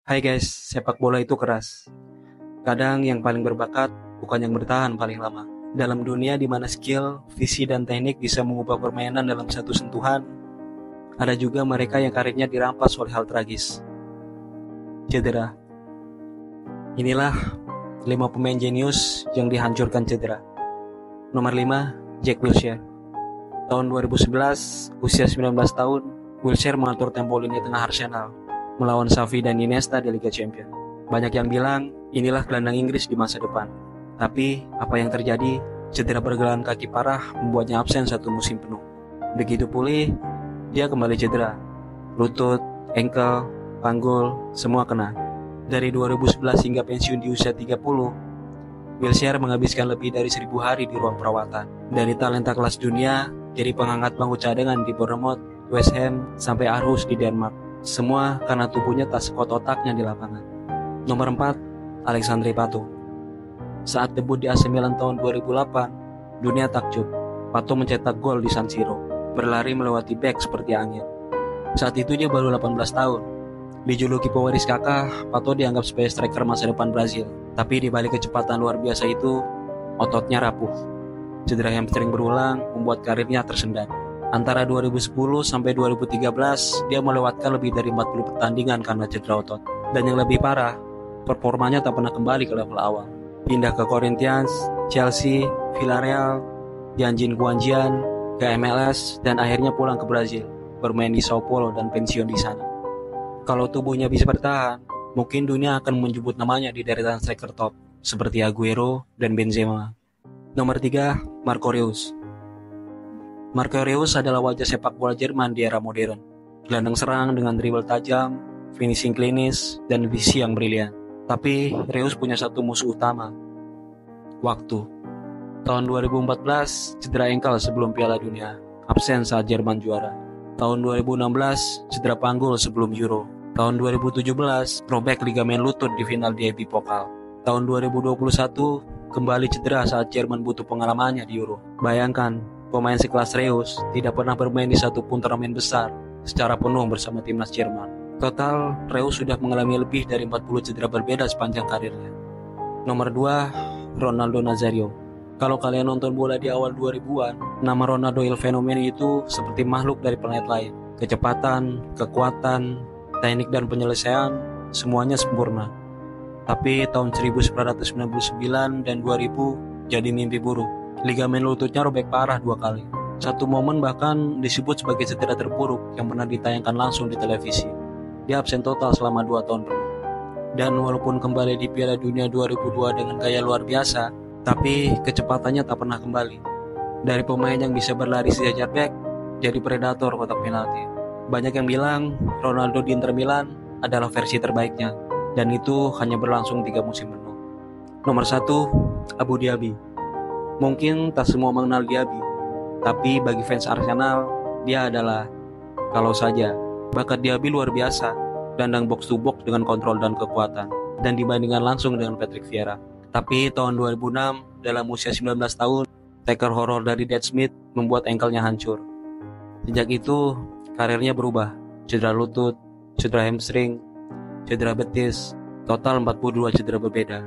Hai guys, sepak bola itu keras. Kadang yang paling berbakat bukan yang bertahan paling lama. Dalam dunia di mana skill, visi, dan teknik bisa mengubah permainan dalam satu sentuhan, ada juga mereka yang karirnya dirampas oleh hal tragis. Cedera. Inilah 5 pemain jenius yang dihancurkan cedera. Nomor 5, Jack Wilshere. Tahun 2011, usia 19 tahun, Wilshere mengatur tempo lini tengah Arsenal melawan Xavi dan Iniesta di Liga Champions. Banyak yang bilang inilah gelandang Inggris di masa depan. Tapi apa yang terjadi? Cedera pergelangan kaki parah membuatnya absen satu musim penuh. Begitu pulih, dia kembali cedera. Lutut, ankle, panggul, semua kena. Dari 2011 hingga pensiun di usia 30, Wilshere menghabiskan lebih dari 1000 hari di ruang perawatan. Dari talenta kelas dunia, jadi pengangkat bangku cadangan di Bournemouth, West Ham, sampai Aarhus di Denmark. Semua karena tubuhnya tak sekuat otaknya di lapangan. Nomor 4, Alexandre Pato. Saat debut di AC Milan tahun 2008, dunia takjub. Pato mencetak gol di San Siro, berlari melewati bek seperti angin. Saat itu dia baru 18 tahun. Dijuluki pewaris kakak, Pato dianggap sebagai striker masa depan Brazil. Tapi di balik kecepatan luar biasa itu, ototnya rapuh. Cedera hamstring berulang membuat karirnya tersendat. Antara 2010 sampai 2013, dia melewatkan lebih dari 40 pertandingan karena cedera otot. Dan yang lebih parah, performanya tak pernah kembali ke level awal. Pindah ke Corinthians, Chelsea, Villarreal, Tianjin Guangjian, ke MLS, dan akhirnya pulang ke Brazil, bermain di Sao Paulo dan pensiun di sana. Kalau tubuhnya bisa bertahan, mungkin dunia akan menyebut namanya di deretan striker top, seperti Aguero dan Benzema. Nomor 3, Marco Reus. Marco Reus adalah wajah sepak bola Jerman di era modern. Gelandang serang dengan dribble tajam, finishing klinis, dan visi yang brilian. Tapi Reus punya satu musuh utama, waktu. Tahun 2014, cedera ankle sebelum Piala Dunia, absen saat Jerman juara. Tahun 2016, cedera panggul sebelum Euro. Tahun 2017, robek ligamen lutut di final DFB Pokal. Tahun 2021, kembali cedera saat Jerman butuh pengalamannya di Euro. Bayangkan, pemain sekelas Reus tidak pernah bermain di satu pun turnamen besar secara penuh bersama timnas Jerman. Total, Reus sudah mengalami lebih dari 40 cedera berbeda sepanjang karirnya. Nomor 2, Ronaldo Nazario. Kalau kalian nonton bola di awal 2000-an, nama Ronaldo El Fenomeno itu seperti makhluk dari planet lain. Kecepatan, kekuatan, teknik dan penyelesaian, semuanya sempurna. Tapi tahun 1999 dan 2000 jadi mimpi buruk. Ligamen lututnya robek parah 2 kali. Satu momen bahkan disebut sebagai cedera terburuk yang pernah ditayangkan langsung di televisi. Dia absen total selama 2 tahun penuh. Dan walaupun kembali di Piala Dunia 2002 dengan gaya luar biasa, tapi kecepatannya tak pernah kembali. Dari pemain yang bisa berlari sejajar bek, jadi predator kotak penalti. Banyak yang bilang Ronaldo di Inter Milan adalah versi terbaiknya, dan itu hanya berlangsung 3 musim penuh. Nomor 1, Abu Dhabi. Mungkin tak semua mengenal Diaby, tapi bagi fans Arsenal, dia adalah kalau saja. Bakat Diaby luar biasa, dandang box to box dengan kontrol dan kekuatan, dan dibandingkan langsung dengan Patrick Vieira. Tapi tahun 2006, dalam usia 19 tahun, tackle horor dari Dead Smith membuat ankle-nya hancur. Sejak itu, karirnya berubah, cedera lutut, cedera hamstring, cedera betis, total 42 cedera berbeda.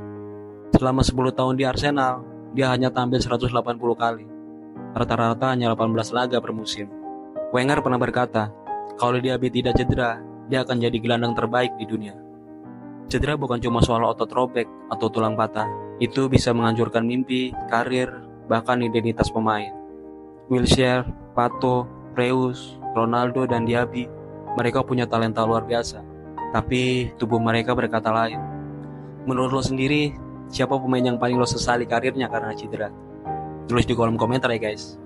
Selama 10 tahun di Arsenal, dia hanya tampil 180 kali. Rata-rata hanya 18 laga per musim. Wenger pernah berkata, kalau Diaby tidak cedera, dia akan jadi gelandang terbaik di dunia. Cedera bukan cuma soal otot robek atau tulang patah. Itu bisa menghancurkan mimpi, karir, bahkan identitas pemain. Wilshere, Pato, Reus, Ronaldo, dan Diaby, mereka punya talenta luar biasa. Tapi tubuh mereka berkata lain. Menurut lo sendiri, siapa pemain yang paling lo sesali karirnya karena cedera? Tulis di kolom komentar ya guys.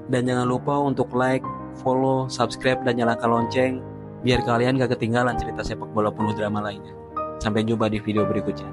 Dan jangan lupa untuk like, follow, subscribe, dan nyalakan lonceng biar kalian gak ketinggalan cerita sepak bola penuh drama lainnya. Sampai jumpa di video berikutnya.